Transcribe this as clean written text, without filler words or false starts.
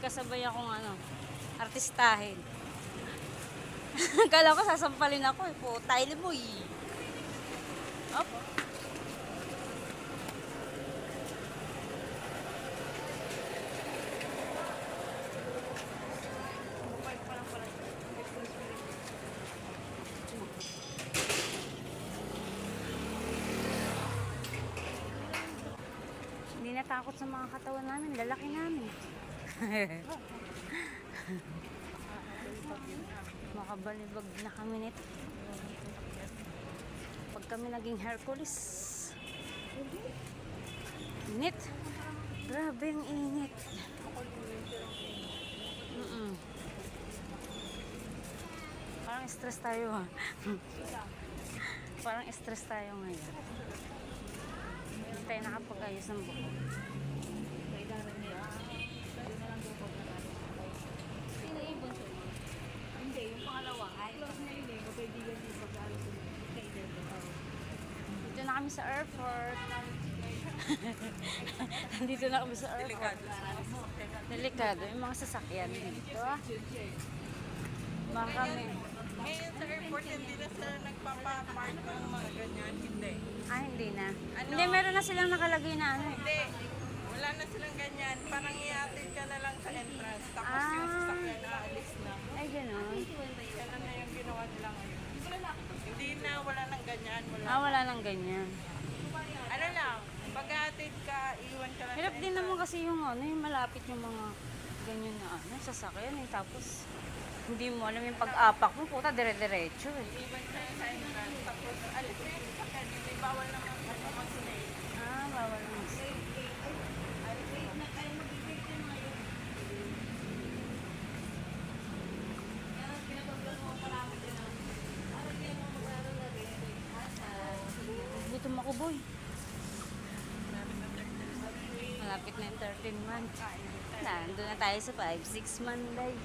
kasabay akong artistahin. Kala ko sasampalin ako eh. Putay mo eh. Opo. Hindi natakot sa mga katawan namin. Lalaki namin. Makabalibag na kami nito. Pag kami naging Hercules. Init. Grabe ang init. Parang stress tayo ha. Parang stress tayo ngayon. Hindi tayo nakapag-ayos ng buko. Sino yung bunso mo? Hindi, yung pangalawa. Ay, close na yun eh. Magkaibigan din pag-ayos ng dito na kami sa airport. Dito na kami sa airport. Delikado. Yung mga sasakyan dito. Mga kami. Ngayon sa airport, hindi na sila nagpapapark ng mga ganyan. Hindi. Hindi na. Hindi, meron na silang nakalagay na ano eh. Hindi. Wala na silang ganyan. Parang iatid ka na lang sa entrance. Tapos yung sasakyan aalis na. Ay, gano'n. Kaya na yung ginawa nila ngayon. Hindi na, wala nang ganyan. Wala nang ganyan. Ano lang, pag-aatid ka, iwan ka lang Hirap din naman kasi yung yung malapit yung mga ganyan na sasakyan eh. Tapos, hindi mo alam yung pag-apak mo, puta, dire-diretso eh. Iwan ka sa entrance. Tapos, alis mo yung sasakyan. Hindi bawal naman mag-snake. Bawal naman. Gutom ako, boy. Malapit na yung 13 months. Nandun na tayo sa 5-6 month, day.